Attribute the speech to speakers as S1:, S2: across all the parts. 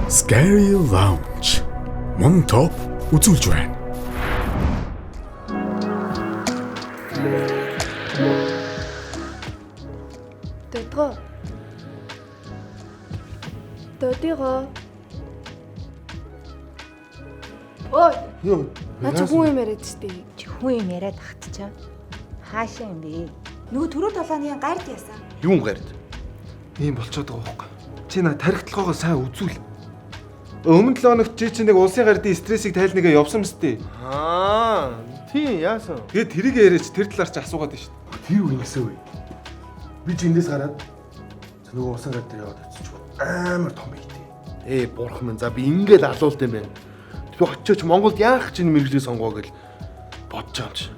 S1: Scary Lounge. Мон топ үзүүлж байна.
S2: Додиго. Ой.
S3: Юу?
S2: Наач хүн юм яриад штий.
S4: Чи хүн юм яриад хатчаа. Хаашаа юм бэ? Нөгөө түрүү толооны гард яасан.
S3: Юун гард? Ийм болцоод байгаа байхгүй. Чи наа тархитлагоо сайн үзүүл. Өмнө 7 хоногт чи нэг улсын гардын стрессийг тайлнагаа явсан мэт. Тийм яасан. Тэгээд тэрийг яриач тэр талаар чи асуугаад байна шүү дээ.
S5: Тэр юу ингэсэн вэ? Би ч эндээс гараад нөгөө улсын гард дээр яваад очиж амар том ийтэй.
S6: Бурхан минь за би ингээд алуулт юм байна. Би очиж Монголд яах чинь мэрэгжлийг сонгоо гэж бодож байгаа юм чи.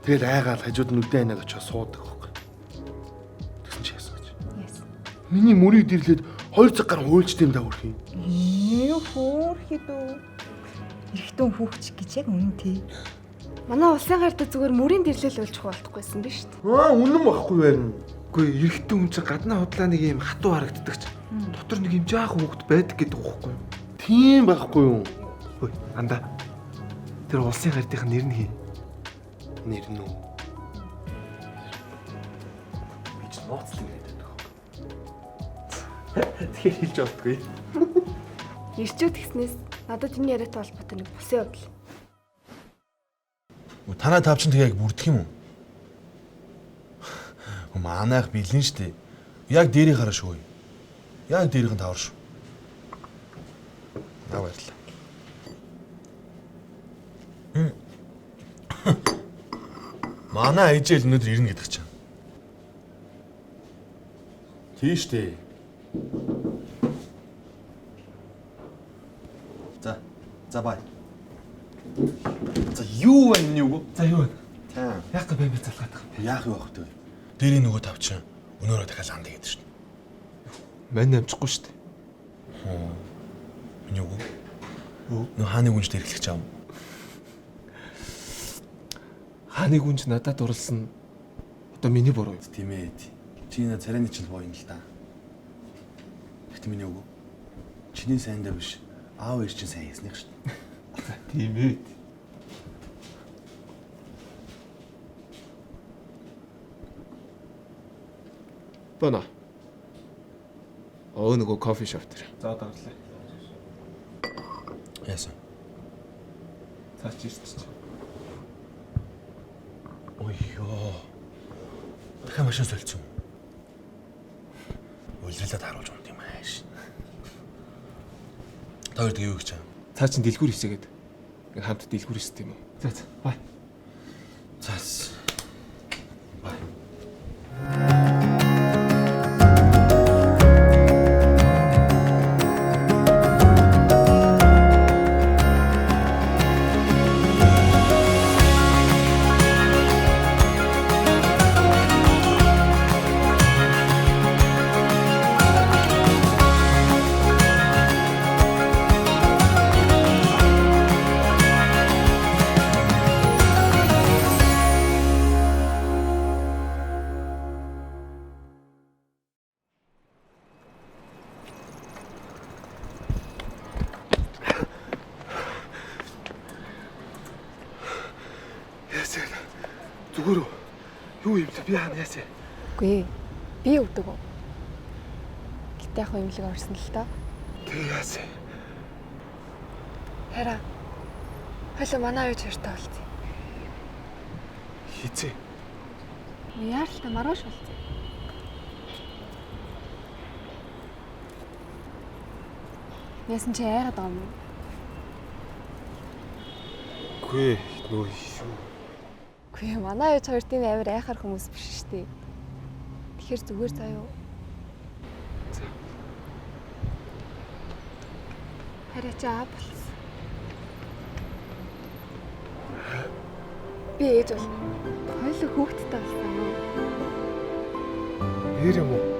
S6: Тэгэл айгаал хажууд нь үдэ анаад очиж суудаг байхгүй. Тэгсэн чи яасан гэж.
S4: Яасан.
S6: Миний мөрийг дэрлээд 2 цаг гар хуульчтай юм да үрх юм.
S4: Хөөхид үү. Эрэгтэн хүүхч гэж яг үнэн тий.
S2: Манай улсын гард зүгээр мөрийн дэрлэл болж болтохгүйсэн биз шүү дээ.
S6: Үнэн байхгүй байна.
S3: Үгүй эрэгтэй хүн чинь гаднаа худлаа нэг юм хатуу харагддаг ч. Дотор нэг юм жаахан хүүхэд байдаг гэдэг байхгүй юу?
S6: Тийм байхгүй юу?
S3: Хөөе, андаа. Тэр улсын гардынх нэр нь хий.
S6: Нэр нь үү?
S5: Би ч ноцлог яриад байгаа.
S3: Тэгэхээр хэлж болтгүй.
S2: Ирчүүд гиснээс надад энэ яриатай холбоотой нэг бусын явдал.
S7: Танай тавчин тэгээ яг бүрдэх юм уу? Манайх бэлэн штэ. Яг дээрийн хараа шүү. Яг дээрийнхэн тавар шүү. Наа баярлаа. Манай ээжэл өнөдөр ирнэ гэдэг чинь. Тийш дээ. За бай. За юу вэ энэ юу?
S3: За юу вэ?
S6: Тийм.
S3: Яг та бэбэ залгаад байгаа.
S7: Яах вэ хөхтэй? Дээрийн нөгөө тавчин өнөөрөө дахиад андаа гэдэг шүү дээ.
S3: Мань амжихгүй шүү дээ.
S7: Миний үг. Нөө хааны гүнж дээр эхлэх чам.
S3: Хааны гүнж надад дурлсан. Одоо миний буруу юм.
S7: Тийм ээ. Чи нэ царайны чил боо юм л да. Гэтэ миний үг. Чиний сайндаа биш. Аав ээж чинь сайн хийснийх шүү дээ.
S3: Тийм ээ. Бона. Нөгөө кофе шоп дээр. За дарлаа.
S7: Яасан.
S3: Цаач ирчих.
S7: Ой ёо. Дахиад машин солилцсон. Үйлрэлээд харуулж унт юм ааш. Та хоёр юу гэж чам?
S3: Цаа чин дэлгүүр хийсэгээд. Ингээ хамт дэлгүүр хийстэй юм уу? За бай.
S7: Цаас. Бай.
S3: Зүгээр үү? Юу юм бэ? Би хаана яасаа?
S2: Үгүй ээ. Би өвдөг. Гэтэ яг имлэг орсон л доо.
S3: Тэгээ яасаа?
S2: Хараа. Хойло манай ээж хоёртой болцсон.
S3: Хизээ.
S2: Яар л та маргааш болцсон. Яасан чи яагаад байгаа юм?
S3: Үгүй нөө юу.
S2: Үгүй манай ээж хоёр тийм амар айхаар хүмүүс биш шүү дээ. Тэгэхээр зүгээр заяа.
S3: За.
S2: Хараа чи аа болсон. Би ээж бол хоёул хүүхэдтэй болсон юм.
S3: Нэр юм уу?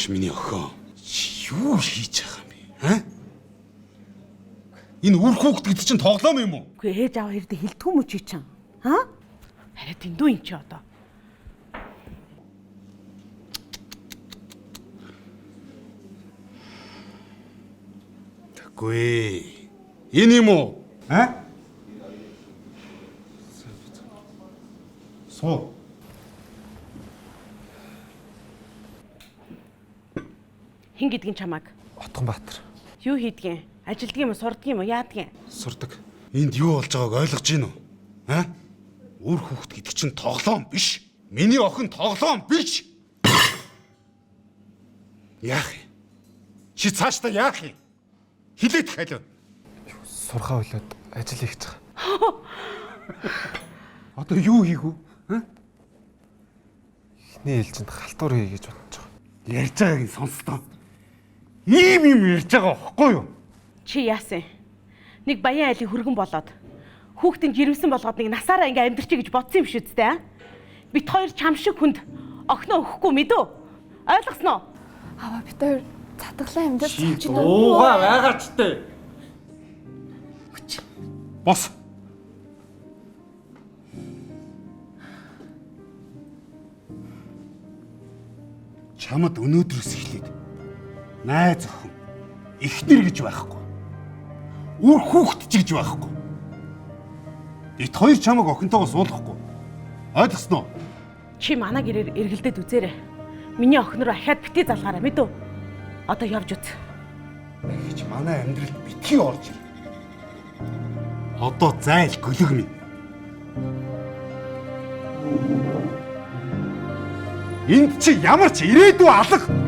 S1: Яаш миний охин. Чи юу хийж байгаа юм бэ? Аа? Энэ үр хүүхэд гэдэг чинь тоглоом юм уу?
S8: Үгүй ээж аав хоёрыг хилдэггүй мөч чи чинь. Аа? Арай дэндүү юм чи одоо.
S1: Тэггүй. Энэ юм уу? Аа? Суу.
S8: Хин гэдгийг чамааг.
S3: Отгонбаатар.
S8: Юу хийдгэн? Ажилддаг юм уу, сурдаг юм уу, яадгэн?
S3: Сурдаг.
S1: Энд юу болж байгааг ойлгож гин үү? Аа? Үр хүүхэд гэдэг чинь тоглоом биш. Миний охин тоглоом биш. Яах юм? Чи цаашдаа яах юм? Хилээд хайлаа.
S3: Сурхаа болоод ажил хийж байгаа.
S1: Одоо юу хийх вэ?
S3: Эхний ээлжинд халтур хий гэж бодож байгаа.
S1: Ярьж байгааг сонстоо. Ийм юм ярьж байгаа байхгүй юу?
S8: Чи яасан? Нэг баян айлын хөргөн болоод хүүхдийн жирэмсэн болгоод нэг насаараа ингээ амьдрчий гэж бодсон юм шүү дээ. Бит хоёр чам шиг хүнд огноо өгөхгүй мэдөө. Ойлгосноо?
S2: Аваа бид хоёр цатглаа амьдаа
S3: Чи дуугаа байгаач тээ.
S1: Бос. Чамд өнөөдрөөс эхлээд найз охин, эхнэр гэж байхгүй. Үр хүүхэд ч гэж байхгүй. Эт хоёр чамайг охинтойгоо суулгахгүй. Ойлгосноо?
S8: Чи манай гэрээр эргэлдээд үзээрэй. Миний охин руу ахаад битгий залгаараа мэдөө. Одоо явж үз.
S1: Гэж манай амьдралд битгий орж ир. Одоо зайл гөлөг минь. Энд чи ямар ч ирээдүй алга.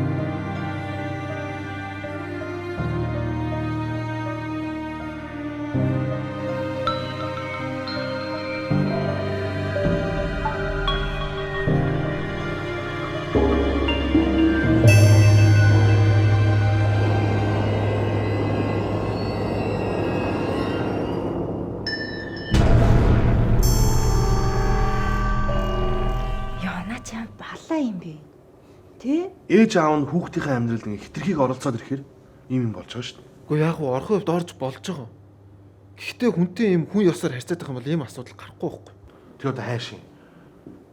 S4: Яна ч юм балаа юм бэ? Тэ?
S6: Ээж аав нь хүүхдийнхээ амьдралд ингээ хитрхийг оролцоод ирэхээр ийм юм болж байгаа шүү дээ.
S3: Гэхдээ яг уу орхон хувьд орж болж байгаа. Гэхдээ хүнтэй юм хүн ёсоор харьцаад байх юм бол ийм асуудал гарахгүй байхгүй.
S6: Тэр одоо хайшин.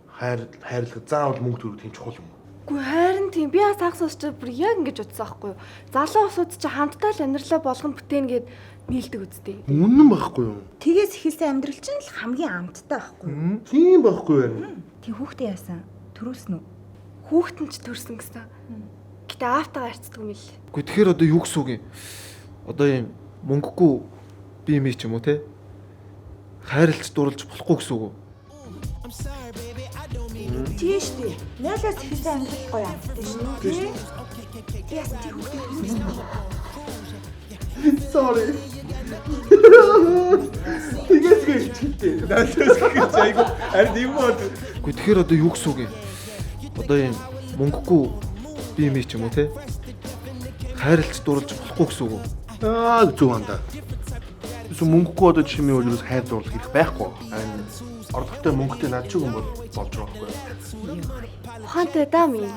S6: Хайрлах заавал мөнгө төгрөг тийм чухал юм.
S2: Үгүй харин тийм би бас хагас усч бүр яг ингэж утсан байхгүй юу. Залуу усуд чи хамтдаа л амьдралаа болгоно бүтээн гэд нийлдэг үсттэй.
S6: Үнэн байхгүй юу?
S4: Тгээс ихэлсэн амьдрал чинь л хамгийн амттай байхгүй.
S6: Тийм байхгүй байна.
S4: Тэг хүүхдээ яасан? Төрүүлсэн үү?
S2: Хүүхдэн ч төрсөн гэсэн. Гэтэ аавтайгаа харьцдаг юм л.
S3: Үгүй тэгэхээр одоо юу гэсэн үг юм? Одоо юм мөнгөгүй бие мий ч юм уу те? Хайрлж дурлж болохгүй гэсэн үг үү?
S4: Тийш дээ. Нээлээс ихэлсэн амьдрал гоё амттай шүү дээ. Яс тий хүүхдээ.
S6: Sorry.
S3: Тэгээс гэлчтэй. Наадаас гэж айгу харин юм бол. Үгүй тэгэхээр одоо юу гэсэн үг юм? Одоо юм мөнгөгүй бие мий ч юм уу те? Хайрлж дурлж болохгүй гэсэн үг үү?
S6: Аа зүг андаа. Эсвэл мөнгөгүй одоо чимээ өөрөөс хайр дурлах хэрэг байхгүй. Харин орлоготой мөнгөтэй над чиг юм бол болж байгаа байхгүй.
S2: Ухаантай даа минь.